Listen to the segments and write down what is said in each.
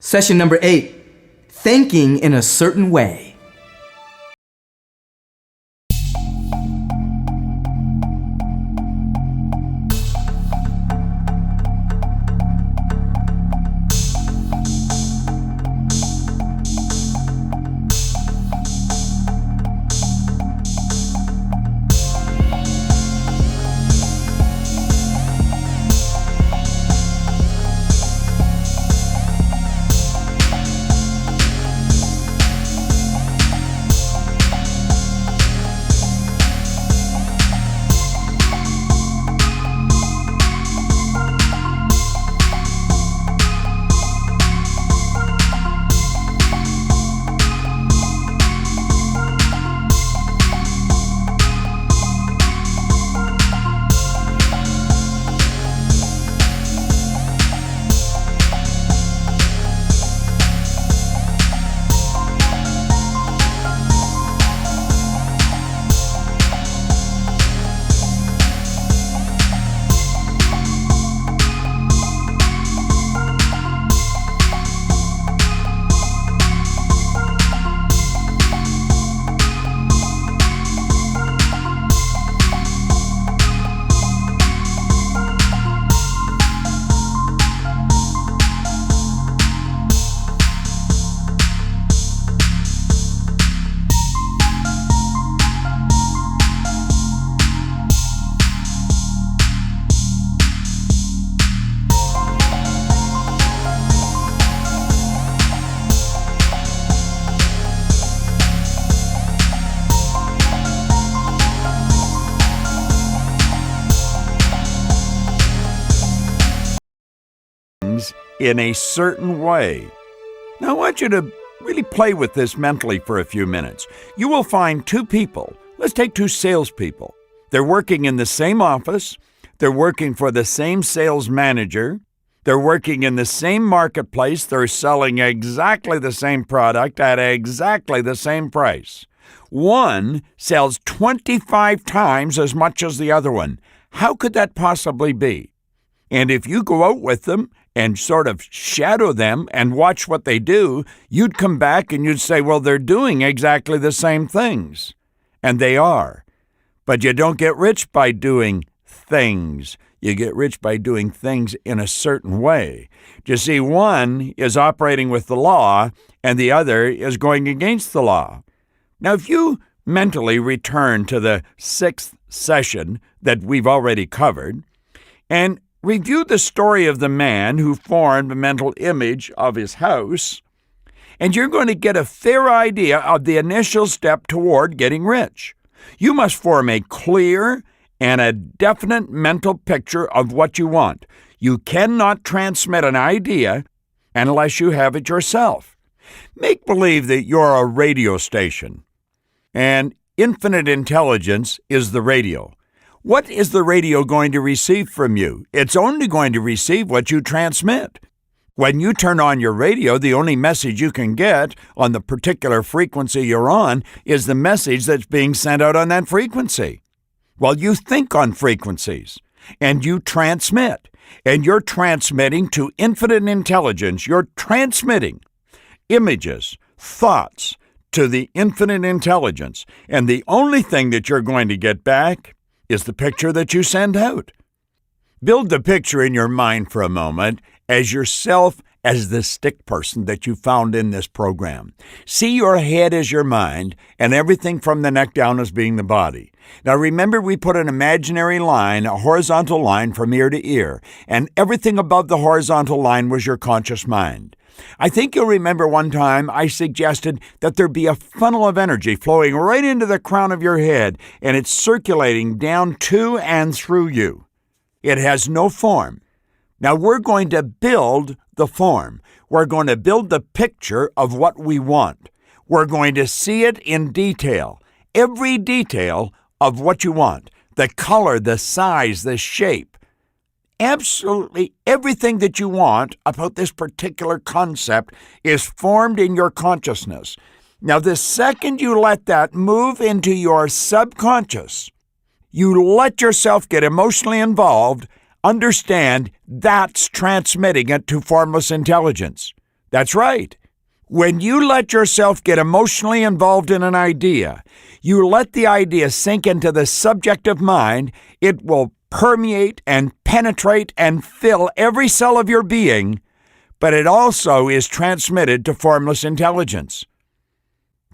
Session number 8, thinking in a certain way. In a certain way. Now, I want you to really play with this mentally for a few minutes. You will find two people. Let's take two salespeople. They're working in the same office. They're working for the same sales manager. They're working in the same marketplace. They're selling exactly the same product at exactly the same price. One sells 25 times as much as the other one. How could that possibly be? And if you go out with them and sort of shadow them and watch what they do, you'd come back and you'd say, well, they're doing exactly the same things. And they are. But you don't get rich by doing things. You get rich by doing things in a certain way. You see, one is operating with the law and the other is going against the law. Now, if you mentally return to the 6th session that we've already covered and review the story of the man who formed a mental image of his house, and you're going to get a fair idea of the initial step toward getting rich. You must form a clear and a definite mental picture of what you want. You cannot transmit an idea unless you have it yourself. Make believe that you're a radio station, and infinite intelligence is the radio. What is the radio going to receive from you? It's only going to receive what you transmit. When you turn on your radio, the only message you can get on the particular frequency you're on is the message that's being sent out on that frequency. Well, you think on frequencies, and you transmit, and you're transmitting to infinite intelligence. You're transmitting images, thoughts to the infinite intelligence, and the only thing that you're going to get back is the picture that you send out. Build the picture in your mind for a moment as yourself as the stick person that you found in this program. See your head as your mind and everything from the neck down as being the body. Now remember, we put an imaginary line, a horizontal line from ear to ear, and everything above the horizontal line was your conscious mind. I think you'll remember one time I suggested that there be a funnel of energy flowing right into the crown of your head, and it's circulating down to and through you. It has no form. Now we're going to build the form. We're going to build the picture of what we want. We're going to see it in detail, every detail of what you want, the color, the size, the shape. Absolutely everything that you want about this particular concept is formed in your consciousness. Now, the second you let that move into your subconscious, you let yourself get emotionally involved, understand that's transmitting it to formless intelligence. That's right. When you let yourself get emotionally involved in an idea, you let the idea sink into the subjective mind, it will permeate and penetrate and fill every cell of your being, but it also is transmitted to formless intelligence.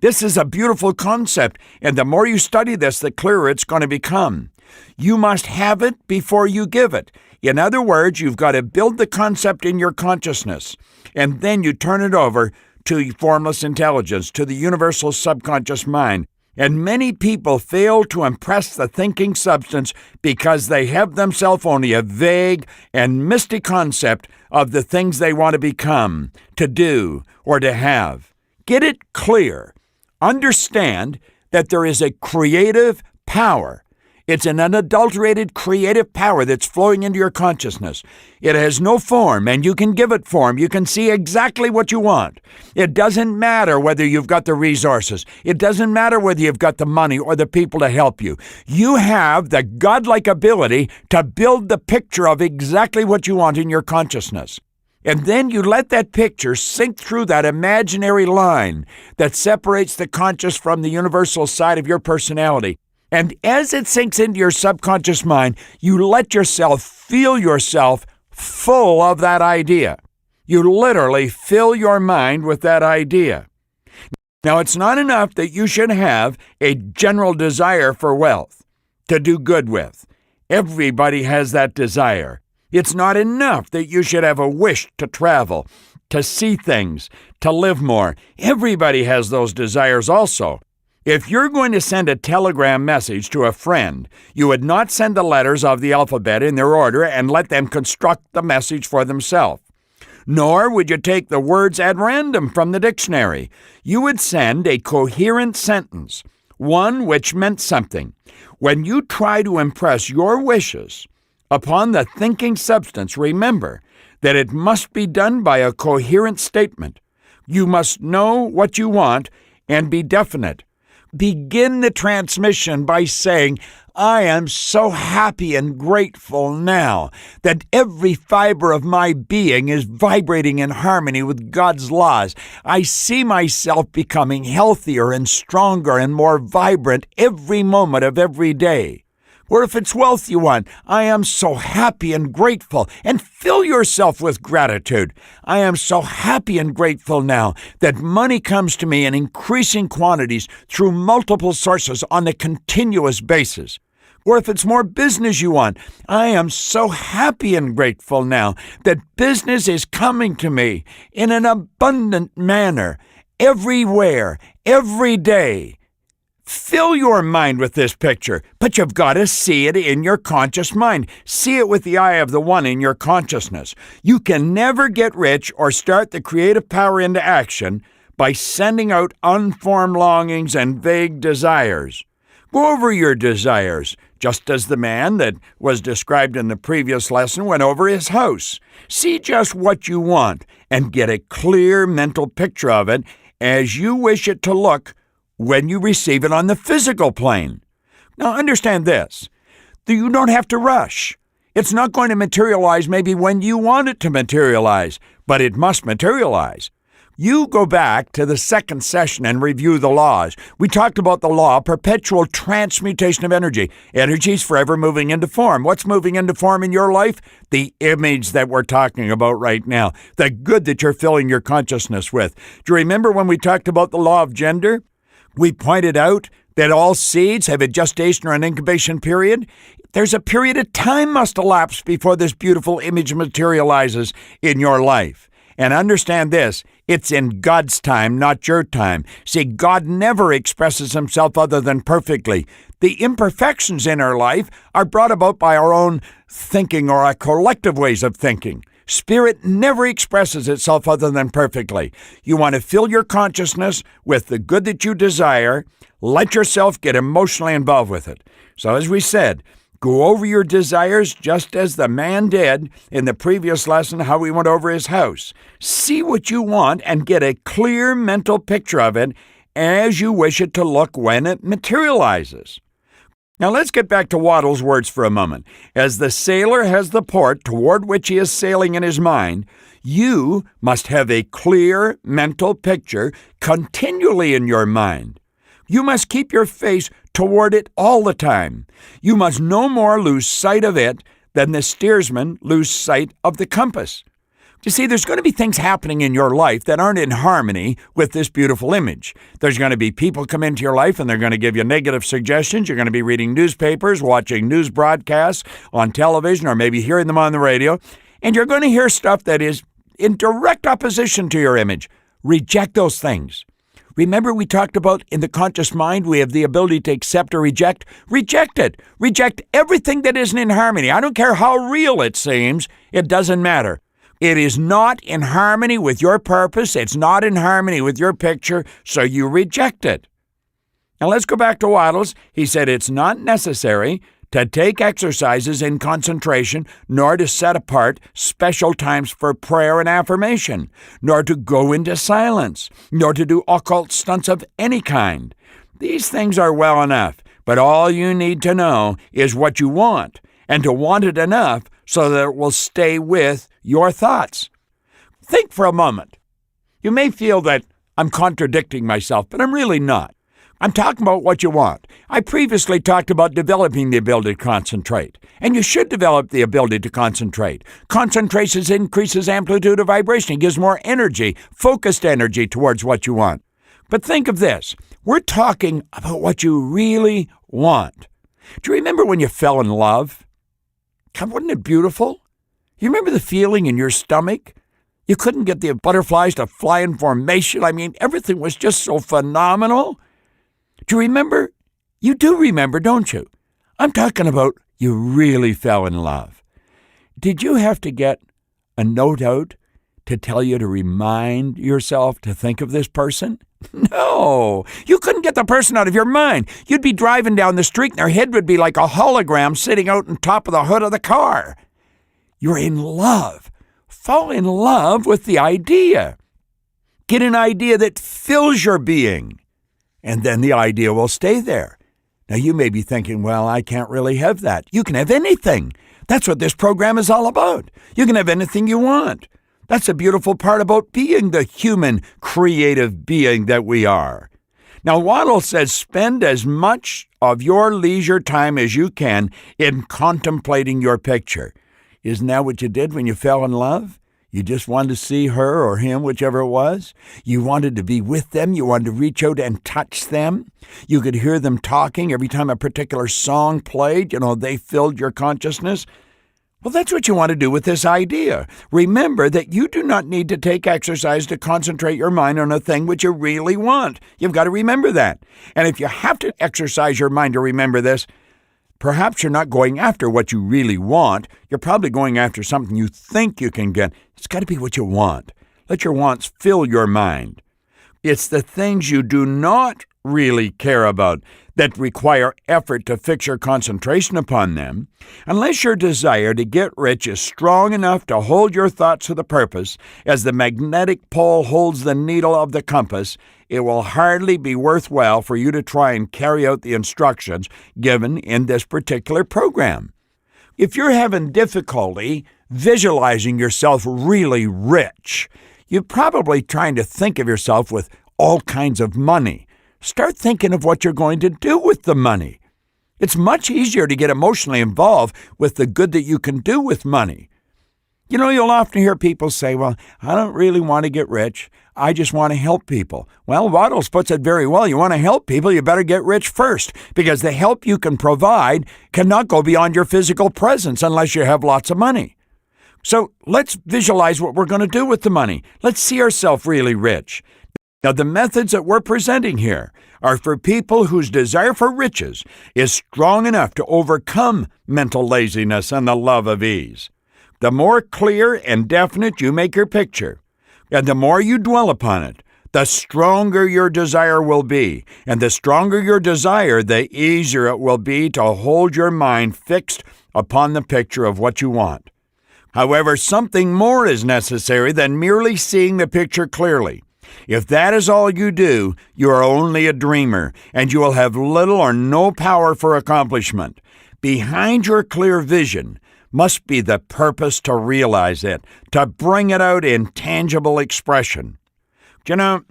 This is a beautiful concept, and the more you study this, the clearer it's going to become. You must have it before you give it. In other words, you've got to build the concept in your consciousness, and then you turn it over to formless intelligence, to the universal subconscious mind. And many people fail to impress the thinking substance because they have themselves only a vague and misty concept of the things they want to become, to do, or to have. Get it clear. Understand that there is a creative power. It's an unadulterated creative power that's flowing into your consciousness. It has no form, and you can give it form. You can see exactly what you want. It doesn't matter whether you've got the resources. It doesn't matter whether you've got the money or the people to help you. You have the godlike ability to build the picture of exactly what you want in your consciousness. And then you let that picture sink through that imaginary line that separates the conscious from the universal side of your personality. And as it sinks into your subconscious mind, you let yourself feel yourself full of that idea. You literally fill your mind with that idea. Now, it's not enough that you should have a general desire for wealth, to do good with. Everybody has that desire. It's not enough that you should have a wish to travel, to see things, to live more. Everybody has those desires also. If you're going to send a telegram message to a friend, you would not send the letters of the alphabet in their order and let them construct the message for themselves. Nor would you take the words at random from the dictionary. You would send a coherent sentence, one which meant something. When you try to impress your wishes upon the thinking substance, remember that it must be done by a coherent statement. You must know what you want and be definite. Begin the transmission by saying, I am so happy and grateful now that every fiber of my being is vibrating in harmony with God's laws. I see myself becoming healthier and stronger and more vibrant every moment of every day. Or if it's wealth you want, I am so happy and grateful, and fill yourself with gratitude. I am so happy and grateful now that money comes to me in increasing quantities through multiple sources on a continuous basis. Or if it's more business you want, I am so happy and grateful now that business is coming to me in an abundant manner, everywhere, every day. Fill your mind with this picture, but you've got to see it in your conscious mind. See it with the eye of the one in your consciousness. You can never get rich or start the creative power into action by sending out unformed longings and vague desires. Go over your desires, just as the man that was described in the previous lesson went over his house. See just what you want and get a clear mental picture of it as you wish it to look when you receive it on the physical plane. Now understand this, that you don't have to rush. It's not going to materialize maybe when you want it to materialize, but it must materialize. You go back to the second session and review the laws. We talked about the law of perpetual transmutation of energy. Energy is forever moving into form. What's moving into form in your life? The image that we're talking about right now, the good that you're filling your consciousness with. Do you remember when we talked about the law of gender? We pointed out that all seeds have a gestation or an incubation period. There's a period of time must elapse before this beautiful image materializes in your life. And understand this, it's in God's time, not your time. See, God never expresses himself other than perfectly. The imperfections in our life are brought about by our own thinking or our collective ways of thinking. Spirit never expresses itself other than perfectly. You want to fill your consciousness with the good that you desire. Let yourself get emotionally involved with it. So as we said, go over your desires just as the man did in the previous lesson, how we went over his house. See what you want and get a clear mental picture of it as you wish it to look when it materializes. Now let's get back to Wattles' words for a moment. As the sailor has the port toward which he is sailing in his mind, You must have a clear mental picture continually in your mind. You must keep your face toward it all the time. You must no more lose sight of it than the steersman lose sight of the compass. You see, there's going to be things happening in your life that aren't in harmony with this beautiful image. There's going to be people come into your life and they're going to give you negative suggestions. You're going to be reading newspapers, watching news broadcasts on television, or maybe hearing them on the radio. And you're going to hear stuff that is in direct opposition to your image. Reject those things. Remember we talked about in the conscious mind, we have the ability to accept or reject? Reject it. Reject everything that isn't in harmony. I don't care how real it seems. It doesn't matter. It is not in harmony with your purpose. It's not in harmony with your picture, so you reject it. Now let's go back to Wattles. He said it's not necessary to take exercises in concentration, nor to set apart special times for prayer and affirmation, nor to go into silence, nor to do occult stunts of any kind. These things are well enough, but all you need to know is what you want, and to want it enough so that it will stay with your thoughts. Think for a moment. You may feel that I'm contradicting myself, but I'm really not. I'm talking about what you want. I previously talked about developing the ability to concentrate, and you should develop the ability to concentrate. Concentration increases amplitude of vibration. It gives more energy, focused energy towards what you want. But think of this. We're talking about what you really want. Do you remember when you fell in love? God, wasn't it beautiful? You remember the feeling in your stomach? You couldn't get the butterflies to fly in formation. I mean, everything was just so phenomenal. Do you remember? You do remember, don't you? I'm talking about you really fell in love. Did you have to get a note out to tell you to remind yourself to think of this person? No, you couldn't get the person out of your mind. You'd be driving down the street and their head would be like a hologram sitting out on top of the hood of the car. You're in love. Fall in love with the idea. Get an idea that fills your being, and then the idea will stay there. Now, you may be thinking, well, I can't really have that. You can have anything. That's what this program is all about. You can have anything you want. That's the beautiful part about being the human, creative being that we are. Now, Wattles says, spend as much of your leisure time as you can in contemplating your picture. Isn't that what you did when you fell in love? You just wanted to see her or him, whichever it was. You wanted to be with them. You wanted to reach out and touch them. You could hear them talking every time a particular song played. They filled your consciousness. Well, that's what you want to do with this idea. Remember that you do not need to take exercise to concentrate your mind on a thing which you really want. You've got to remember that. And if you have to exercise your mind to remember this, perhaps you're not going after what you really want. You're probably going after something you think you can get. It's got to be what you want. Let your wants fill your mind. It's the things you do not really care about that require effort to fix your concentration upon them. Unless your desire to get rich is strong enough to hold your thoughts to the purpose, as the magnetic pole holds the needle of the compass, it will hardly be worthwhile for you to try and carry out the instructions given in this particular program. If you're having difficulty visualizing yourself really rich, you're probably trying to think of yourself with all kinds of money. Start thinking of what you're going to do with the money. It's much easier to get emotionally involved with the good that you can do with money. You'll often hear people say, well, I don't really want to get rich. I just want to help people. Well, Wattles puts it very well. You want to help people, you better get rich first, because the help you can provide cannot go beyond your physical presence unless you have lots of money. So let's visualize what we're going to do with the money. Let's see ourselves really rich. Now, the methods that we're presenting here are for people whose desire for riches is strong enough to overcome mental laziness and the love of ease. The more clear and definite you make your picture, and the more you dwell upon it, the stronger your desire will be. And the stronger your desire, the easier it will be to hold your mind fixed upon the picture of what you want. However, something more is necessary than merely seeing the picture clearly. If that is all you do, you are only a dreamer, and you will have little or no power for accomplishment. Behind your clear vision must be the purpose to realize it, to bring it out in tangible expression. You know,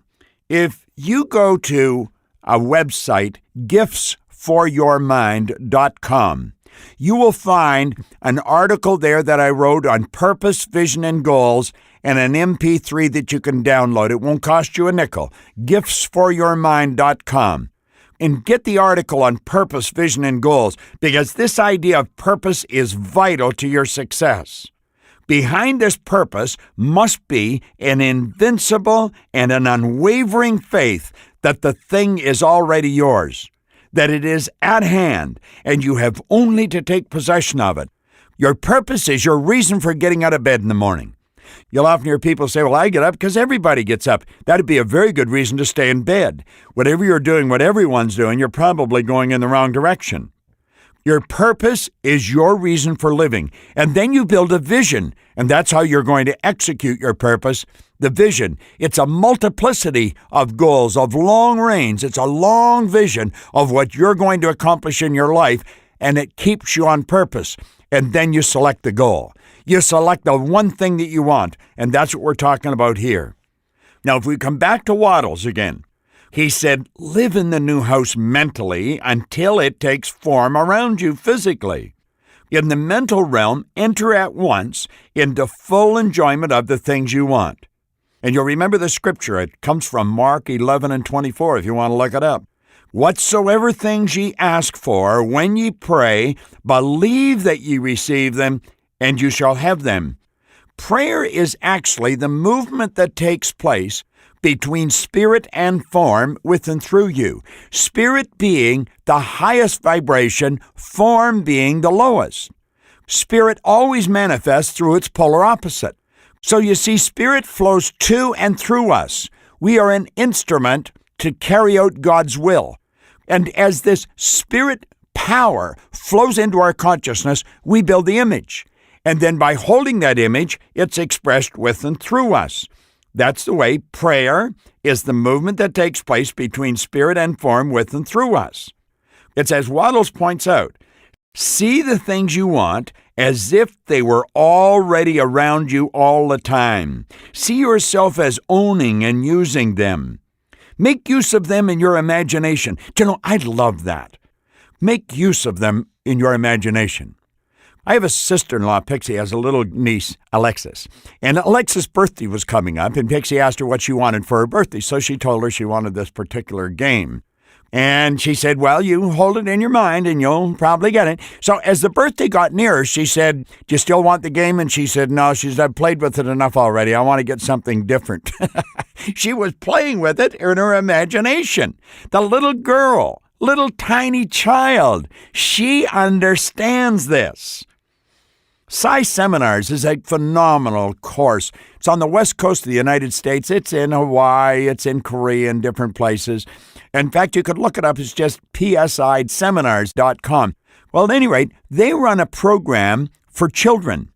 if you go to a website, giftsforyourmind.com, you will find an article there that I wrote on purpose, vision, and goals, and an MP3 that you can download. It won't cost you a nickel. Giftsforyourmind.com. And get the article on purpose, vision, and goals, because this idea of purpose is vital to your success. Behind this purpose must be an invincible and an unwavering faith that the thing is already yours, that it is at hand, and you have only to take possession of it. Your purpose is your reason for getting out of bed in the morning. You'll often hear people say, well, I get up because everybody gets up. That'd be a very good reason to stay in bed. Whatever you're doing, what everyone's doing, you're probably going in the wrong direction. Your purpose is your reason for living. And then you build a vision, and that's how you're going to execute your purpose. The vision, it's a multiplicity of goals, of long range. It's a long vision of what you're going to accomplish in your life, and it keeps you on purpose. And then you select the goal. You select the one thing that you want, and that's what we're talking about here. Now, if we come back to Wattles again, he said, live in the new house mentally until it takes form around you physically. In the mental realm, enter at once into full enjoyment of the things you want. And you'll remember the scripture. It comes from Mark 11:24 if you want to look it up. Whatsoever things ye ask for, when ye pray, believe that ye receive them, and you shall have them. Prayer is actually the movement that takes place between spirit and form with and through you. Spirit being the highest vibration, form being the lowest. Spirit always manifests through its polar opposite. So you see, spirit flows to and through us. We are an instrument to carry out God's will. And as this spirit power flows into our consciousness, we build the image. And then by holding that image, it's expressed with and through us. That's the way prayer is the movement that takes place between spirit and form with and through us. It's as Wattles points out, see the things you want as if they were already around you all the time. See yourself as owning and using them. Make use of them in your imagination. You know, I love that. Make use of them in your imagination. I have a sister-in-law, Pixie, has a little niece, Alexis. And Alexis' birthday was coming up, and Pixie asked her what she wanted for her birthday. So she told her she wanted this particular game. And she said, well, you hold it in your mind, and you'll probably get it. So as the birthday got nearer, she said, do you still want the game? And she said, no. She said, I've played with it enough already. I want to get something different. She was playing with it in her imagination. The little girl, little tiny child, she understands this. Psi Seminars is a phenomenal course. It's on the west coast of the United States. It's in Hawaii. It's in Korea and different places. In fact, you could look it up. It's just psiseminars.com. Well, at any rate, they run a program for children,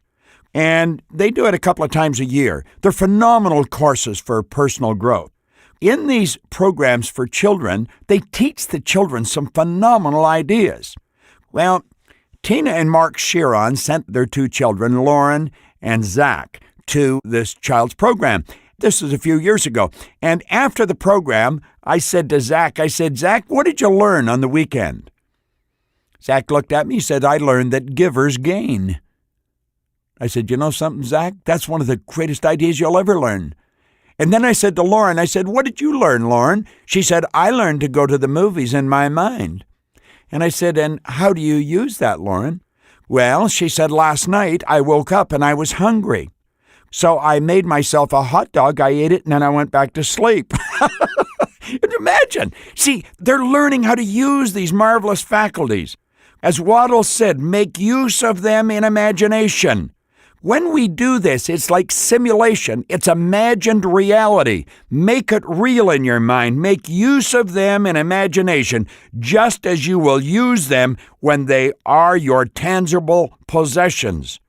and they do it a couple of times a year. They're phenomenal courses for personal growth. In these programs for children, they teach the children some phenomenal ideas. Well, Tina and Mark Chiron sent their two children, Lauren and Zach, to this child's program. This was a few years ago. And after the program, I said to Zach, Zach, what did you learn on the weekend? Zach looked at me, said, I learned that givers gain. I said, you know something, Zach? That's one of the greatest ideas you'll ever learn. And then I said to Lauren, what did you learn, Lauren? She said, I learned to go to the movies in my mind. And I said, and how do you use that, Lauren? Well, she said, last night I woke up and I was hungry. So I made myself a hot dog, I ate it, and then I went back to sleep. Imagine. See, they're learning how to use these marvelous faculties. As Wattles said, make use of them in imagination. When we do this, it's like simulation. It's imagined reality. Make it real in your mind. Make use of them in imagination, just as you will use them when they are your tangible possessions.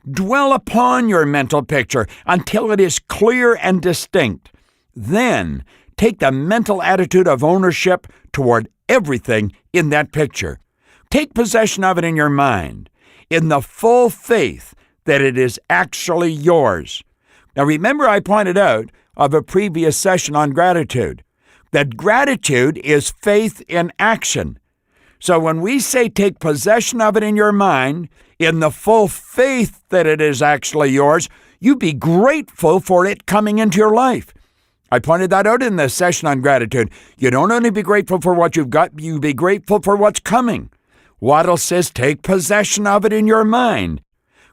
Dwell upon your mental picture until it is clear and distinct. Then, take the mental attitude of ownership toward everything in that picture. Take possession of it in your mind. in the full faith that it is actually yours. Now remember, I pointed out of a previous session on gratitude that gratitude is faith in action. So when we say take possession of it in your mind, in the full faith that it is actually yours, you be grateful for it coming into your life. I pointed that out in the session on gratitude. You don't only be grateful for what you've got, you be grateful for what's coming. Wattles says take possession of it in your mind,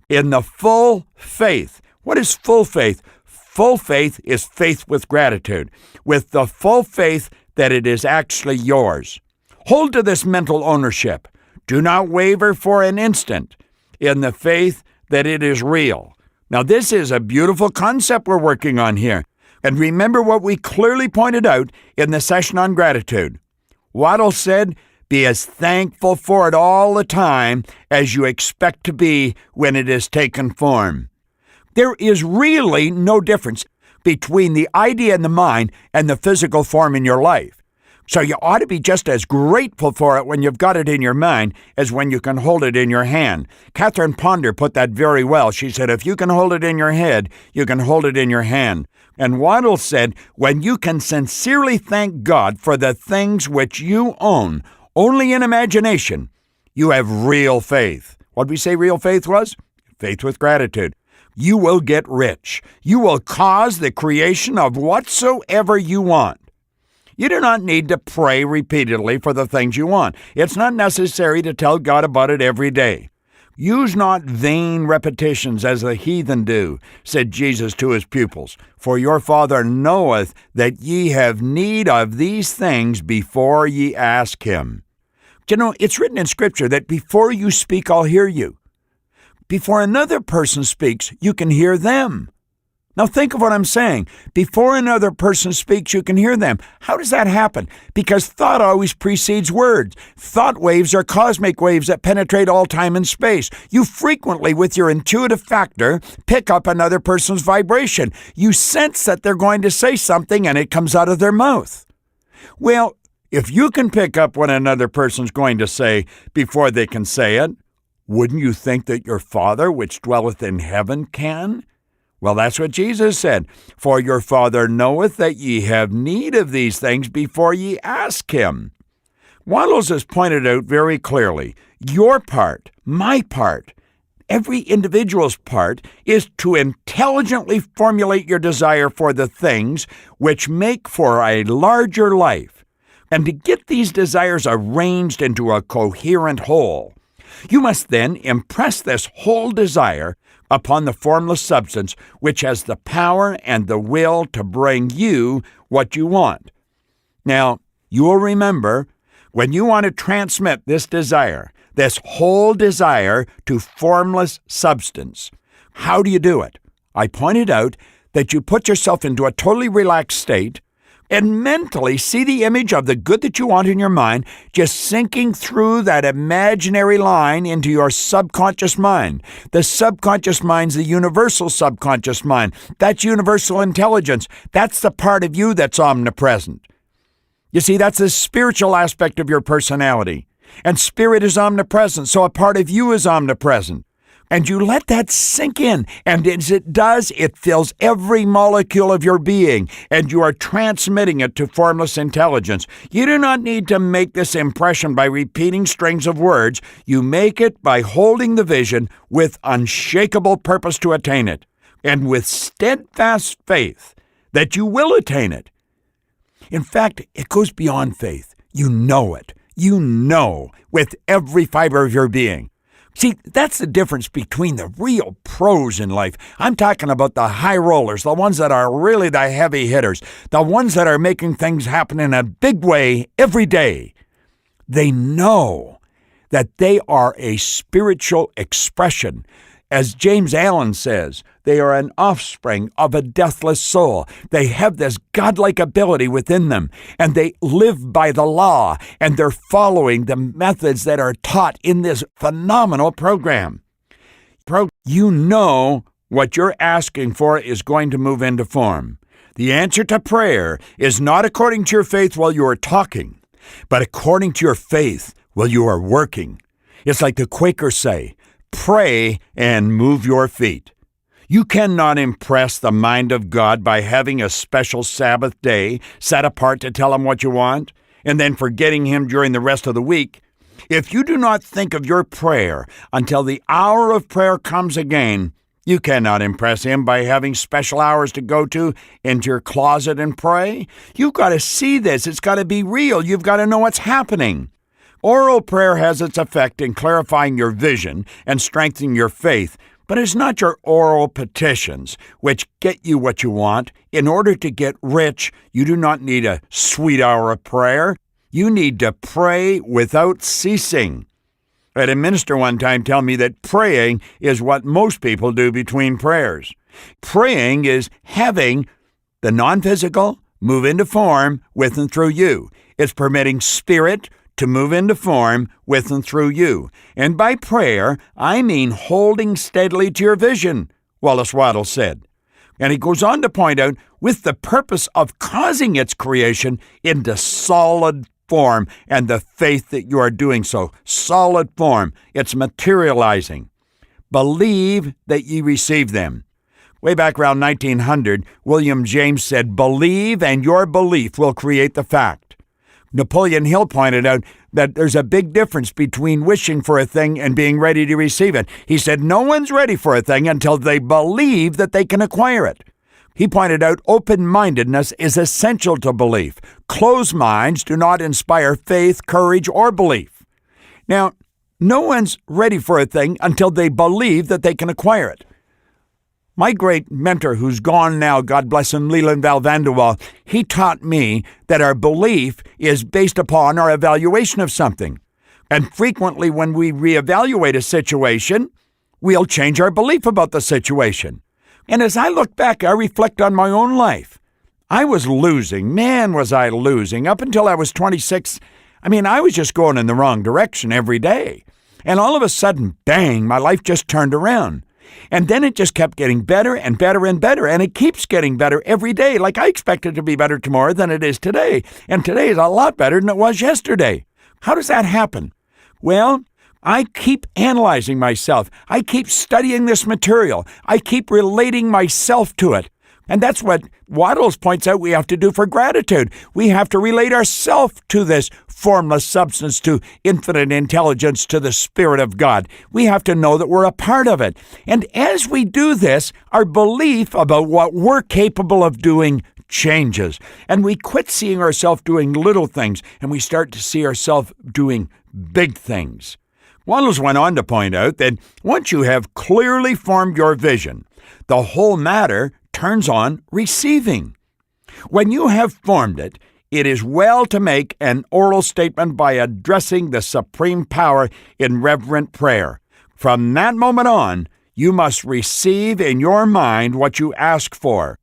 in the full faith. What is full faith? Full faith is faith with gratitude, with the full faith that it is actually yours. Hold to this mental ownership. Do not waver for an instant in the faith that it is real. Now, this is a beautiful concept we're working on here. And remember what we clearly pointed out in the session on gratitude. Wattles said, be as thankful for it all the time as you expect to be when it has taken form. There is really no difference between the idea in the mind and the physical form in your life. So you ought to be just as grateful for it when you've got it in your mind as when you can hold it in your hand. Catherine Ponder put that very well. She said, if you can hold it in your head, you can hold it in your hand. And Wattles said, when you can sincerely thank God for the things which you own, only in imagination, you have real faith. What did we say real faith was? Faith with gratitude. You will get rich. You will cause the creation of whatsoever you want. You do not need to pray repeatedly for the things you want. It's not necessary to tell God about it every day. Use not vain repetitions as the heathen do, said Jesus to his pupils, for your Father knoweth that ye have need of these things before ye ask him. You know, it's written in Scripture that before you speak, I'll hear you. Before another person speaks, you can hear them. Now think of what I'm saying. Before another person speaks, you can hear them. How does that happen? Because thought always precedes words. Thought waves are cosmic waves that penetrate all time and space. You frequently, with your intuitive factor, pick up another person's vibration. You sense that they're going to say something and it comes out of their mouth. Well, if you can pick up what another person's going to say before they can say it, wouldn't you think that your Father, which dwelleth in heaven, can? Well, that's what Jesus said. For your Father knoweth that ye have need of these things before ye ask him. Wattles has pointed out very clearly, your part, my part, every individual's part is to intelligently formulate your desire for the things which make for a larger life, and to get these desires arranged into a coherent whole. You must then impress this whole desire upon the formless substance, which has the power and the will to bring you what you want. Now, you will remember, when you want to transmit this desire, this whole desire to formless substance, how do you do it? I pointed out that you put yourself into a totally relaxed state and mentally see the image of the good that you want in your mind just sinking through that imaginary line into your subconscious mind. The subconscious mind's the universal subconscious mind. That's universal intelligence. That's the part of you that's omnipresent. You see, that's the spiritual aspect of your personality. And spirit is omnipresent, so a part of you is omnipresent. And you let that sink in, and as it does, it fills every molecule of your being, and you are transmitting it to formless intelligence. You do not need to make this impression by repeating strings of words. You make it by holding the vision with unshakable purpose to attain it, and with steadfast faith that you will attain it. In fact, it goes beyond faith. You know it. You know with every fiber of your being. See, that's the difference between the real pros in life. I'm talking about the high rollers, the ones that are really the heavy hitters, the ones that are making things happen in a big way every day. They know that they are a spiritual expression. As James Allen says, they are an offspring of a deathless soul. They have this godlike ability within them, and they live by the law, and they're following the methods that are taught in this phenomenal program. You know what you're asking for is going to move into form. The answer to prayer is not according to your faith while you are talking, but according to your faith while you are working. It's like the Quakers say, pray and move your feet. You cannot impress the mind of God by having a special Sabbath day set apart to tell Him what you want, and then forgetting Him during the rest of the week. If you do not think of your prayer until the hour of prayer comes again, you cannot impress Him by having special hours to go to into your closet and pray. You've got to see this. It's got to be real. You've got to know what's happening. Oral prayer has its effect in clarifying your vision and strengthening your faith, but it's not your oral petitions which get you what you want. In order to get rich, you do not need a sweet hour of prayer. You need to pray without ceasing. I had a minister one time tell me that praying is what most people do between prayers. Praying is having the non-physical move into form with and through you. It's permitting spirit to move into form with and through you. And by prayer, I mean holding steadily to your vision, Wallace Wattles said. And he goes on to point out, with the purpose of causing its creation into solid form, and the faith that you are doing so. Solid form. It's materializing. Believe that ye receive them. Way back around 1900, William James said, believe and your belief will create the fact. Napoleon Hill pointed out that there's a big difference between wishing for a thing and being ready to receive it. He said, no one's ready for a thing until they believe that they can acquire it. He pointed out open-mindedness is essential to belief. Closed minds do not inspire faith, courage, or belief. Now, no one's ready for a thing until they believe that they can acquire it. My great mentor, who's gone now, God bless him, Leland Val Vanderwall, he taught me that our belief is based upon our evaluation of something. And frequently when we reevaluate a situation, we'll change our belief about the situation. And as I look back, I reflect on my own life. I was losing. Man, was I losing. Up until I was 26, I was just going in the wrong direction every day. And all of a sudden, bang, my life just turned around. And then it just kept getting better and better and better. And it keeps getting better every day. Like I expect it to be better tomorrow than it is today. And today is a lot better than it was yesterday. How does that happen? Well, I keep analyzing myself. I keep studying this material. I keep relating myself to it. And that's what Wattles points out we have to do for gratitude. We have to relate ourselves to this formless substance, to infinite intelligence, to the Spirit of God. We have to know that we're a part of it. And as we do this, our belief about what we're capable of doing changes. And we quit seeing ourselves doing little things, and we start to see ourselves doing big things. Wallace went on to point out that once you have clearly formed your vision, the whole matter turns on receiving. When you have formed it, it is well to make an oral statement by addressing the supreme power in reverent prayer. From that moment on, you must receive in your mind what you ask for.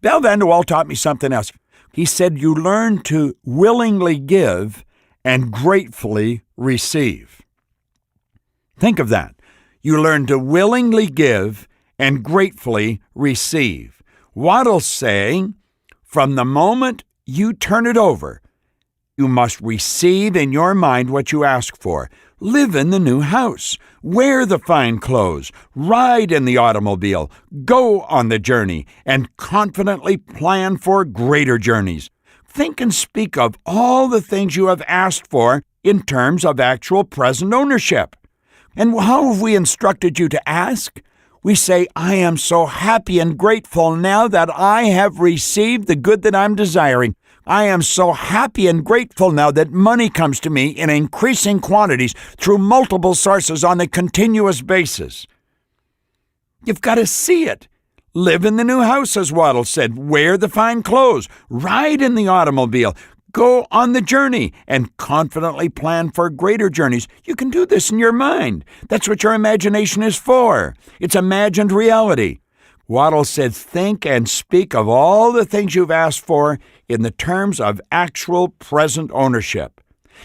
Val Vanderwall taught me something else. He said you learn to willingly give and gratefully receive. Think of that. You learn to willingly give and gratefully receive. Wattles saying, from the moment you turn it over, you must receive in your mind what you ask for. Live in the new house. Wear the fine clothes. Ride in the automobile. Go on the journey and confidently plan for greater journeys. Think and speak of all the things you have asked for in terms of actual present ownership. And how have we instructed you to ask? We say, I am so happy and grateful now that I have received the good that I'm desiring. I am so happy and grateful now that money comes to me in increasing quantities through multiple sources on a continuous basis. You've got to see it. Live in the new house, as Wattles said. Wear the fine clothes. Ride in the automobile. Go on the journey and confidently plan for greater journeys. You can do this in your mind. That's what your imagination is for. It's imagined reality. Wattles said, think and speak of all the things you've asked for in the terms of actual present ownership.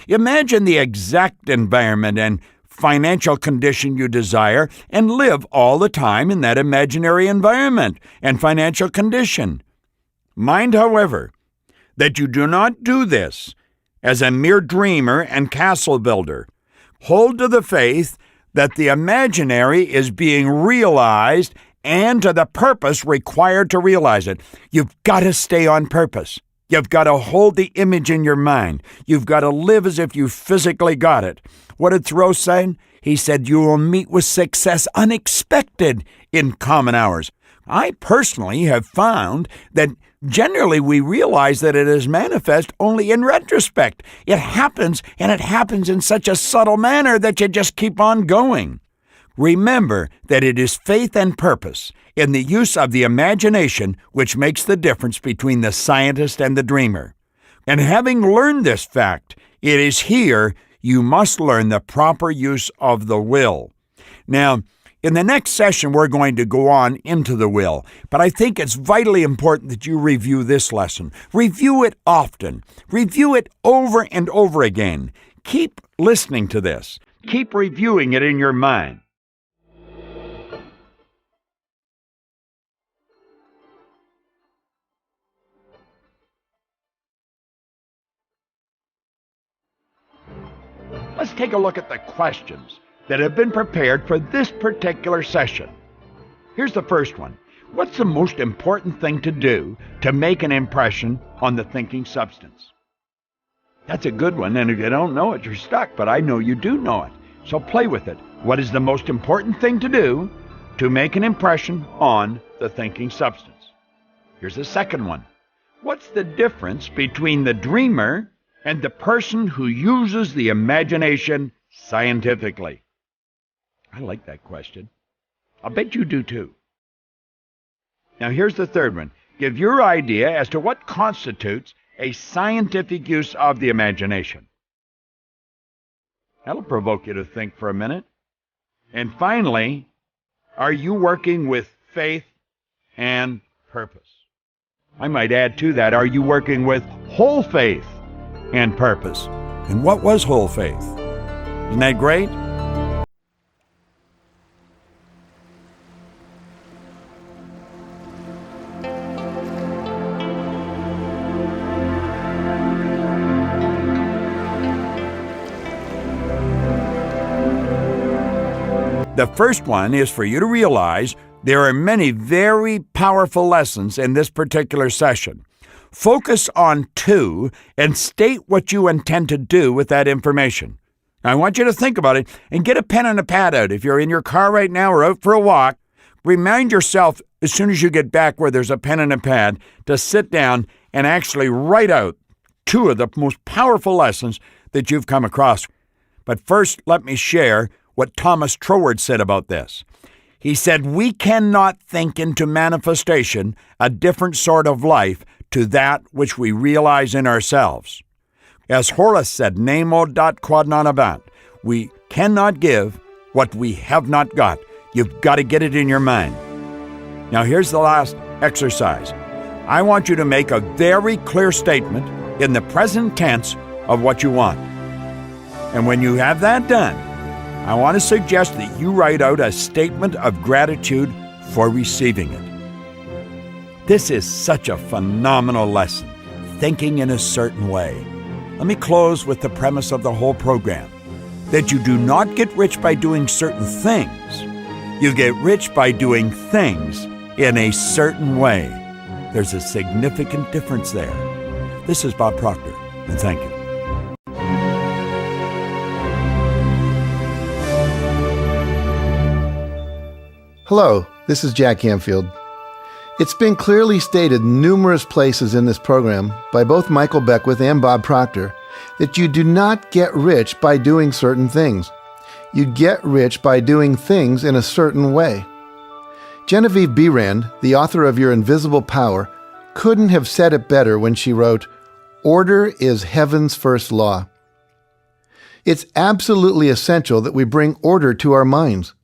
Imagine the exact environment and financial condition you desire and live all the time in that imaginary environment and financial condition. Mind, however, that you do not do this as a mere dreamer and castle builder. Hold to the faith that the imaginary is being realized and to the purpose required to realize it. You've got to stay on purpose. You've got to hold the image in your mind. You've got to live as if you physically got it. What did Thoreau say? He said, you will meet with success unexpected in common hours. I personally have found that generally we realize that it is manifest only in retrospect. It happens, and it happens in such a subtle manner that you just keep on going. Remember that it is faith and purpose in the use of the imagination which makes the difference between the scientist and the dreamer. And having learned this fact, it is here you must learn the proper use of the will. Now, in the next session, we're going to go on into the will, but I think it's vitally important that you review this lesson. Review it often. Review it over and over again. Keep listening to this. Keep reviewing it in your mind. Let's take a look at the questions that have been prepared for this particular session. Here's the first one. What's the most important thing to do to make an impression on the thinking substance? That's a good one, and if you don't know it, you're stuck, but I know you do know it. So play with it. What is the most important thing to do to make an impression on the thinking substance? Here's the second one. What's the difference between the dreamer and the person who uses the imagination scientifically? I like that question. I'll bet you do too. Now here's the third one. Give your idea as to what constitutes a scientific use of the imagination. That'll provoke you to think for a minute. And finally, are you working with faith and purpose? I might add to that, are you working with whole faith and purpose? And what was whole faith? Isn't that great? The first one is for you to realize there are many very powerful lessons in this particular session. Focus on two and state what you intend to do with that information. Now, I want you to think about it and get a pen and a pad out. If you're in your car right now or out for a walk, remind yourself as soon as you get back where there's a pen and a pad to sit down and actually write out two of the most powerful lessons that you've come across. But first, let me share what Thomas Troward said about this. He said, we cannot think into manifestation a different sort of life to that which we realize in ourselves. As Horace said, nemo dat quod non habent. We cannot give what we have not got. You've got to get it in your mind. Now here's the last exercise. I want you to make a very clear statement in the present tense of what you want. And when you have that done, I want to suggest that you write out a statement of gratitude for receiving it. This is such a phenomenal lesson, thinking in a certain way. Let me close with the premise of the whole program, that you do not get rich by doing certain things. You get rich by doing things in a certain way. There's a significant difference there. This is Bob Proctor, and thank you. Hello, this is Jack Canfield. It's been clearly stated numerous places in this program by both Michael Beckwith and Bob Proctor that you do not get rich by doing certain things. You get rich by doing things in a certain way. Genevieve Behrend, the author of Your Invisible Power, couldn't have said it better when she wrote, "Order is heaven's first law." It's absolutely essential that we bring order to our minds.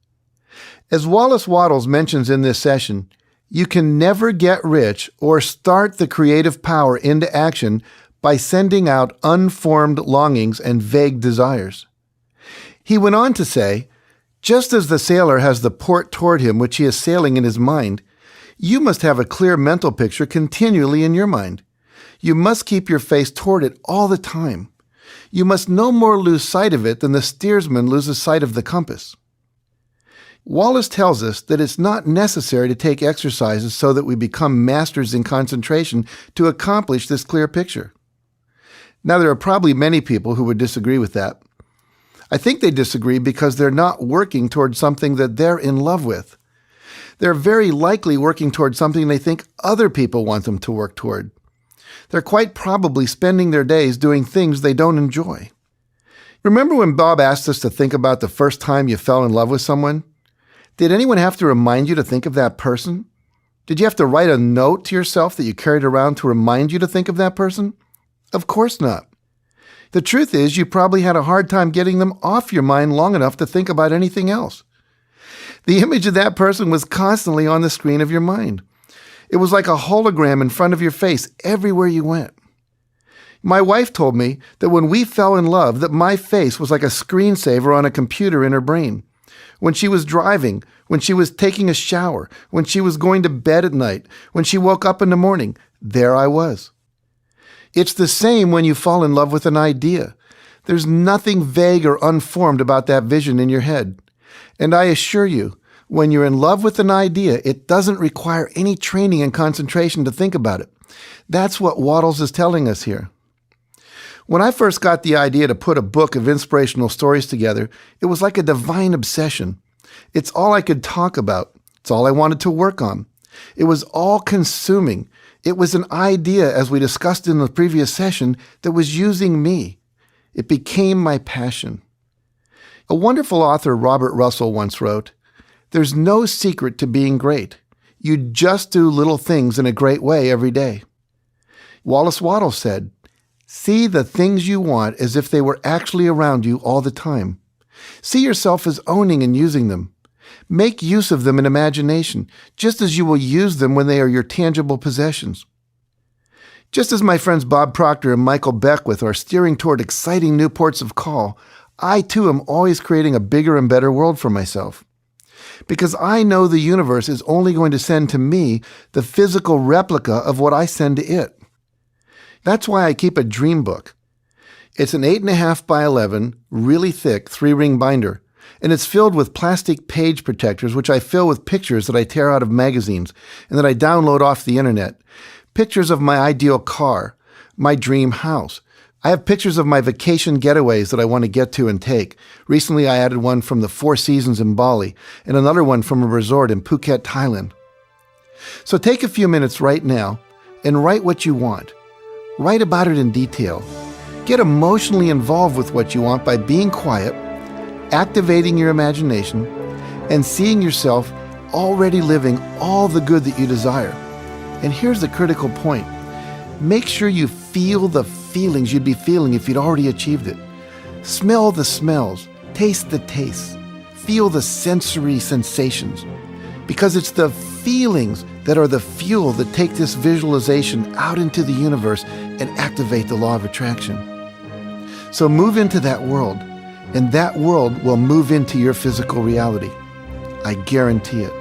As Wallace Wattles mentions in this session, you can never get rich or start the creative power into action by sending out unformed longings and vague desires. He went on to say, just as the sailor has the port toward him which he is sailing in his mind, you must have a clear mental picture continually in your mind. You must keep your face toward it all the time. You must no more lose sight of it than the steersman loses sight of the compass. Wallace tells us that it's not necessary to take exercises so that we become masters in concentration to accomplish this clear picture. Now, there are probably many people who would disagree with that. I think they disagree because they're not working toward something that they're in love with. They're very likely working toward something they think other people want them to work toward. They're quite probably spending their days doing things they don't enjoy. Remember when Bob asked us to think about the first time you fell in love with someone? Did anyone have to remind you to think of that person? Did you have to write a note to yourself that you carried around to remind you to think of that person? Of course not. The truth is, you probably had a hard time getting them off your mind long enough to think about anything else. The image of that person was constantly on the screen of your mind. It was like a hologram in front of your face everywhere you went. My wife told me that when we fell in love, that my face was like a screensaver on a computer in her brain. When she was driving, when she was taking a shower, when she was going to bed at night, when she woke up in the morning, there I was. It's the same when you fall in love with an idea. There's nothing vague or unformed about that vision in your head. And I assure you, when you're in love with an idea, it doesn't require any training and concentration to think about it. That's what Wattles is telling us here. When I first got the idea to put a book of inspirational stories together, it was like a divine obsession. It's all I could talk about. It's all I wanted to work on. It was all-consuming. It was an idea, as we discussed in the previous session, that was using me. It became my passion. A wonderful author, Robert Russell, once wrote, "There's no secret to being great. You just do little things in a great way every day." Wallace Wattles said, "See the things you want as if they were actually around you all the time. See yourself as owning and using them. Make use of them in imagination, just as you will use them when they are your tangible possessions." Just as my friends Bob Proctor and Michael Beckwith are steering toward exciting new ports of call, I too am always creating a bigger and better world for myself. Because I know the universe is only going to send to me the physical replica of what I send to it. That's why I keep a dream book. It's an 8.5 by 11, really thick 3-ring binder, and it's filled with plastic page protectors, which I fill with pictures that I tear out of magazines and that I download off the internet. Pictures of my ideal car, my dream house. I have pictures of my vacation getaways that I want to get to and take. Recently, I added one from the Four Seasons in Bali and another one from a resort in Phuket, Thailand. So take a few minutes right now and write what you want. Write about it in detail. Get emotionally involved with what you want by being quiet, activating your imagination, and seeing yourself already living all the good that you desire. And here's the critical point. Make sure you feel the feelings you'd be feeling if you'd already achieved it. Smell the smells, taste the tastes, feel the sensory sensations. Because it's the feelings that are the fuel that take this visualization out into the universe and activate the law of attraction. So move into that world, and that world will move into your physical reality. I guarantee it.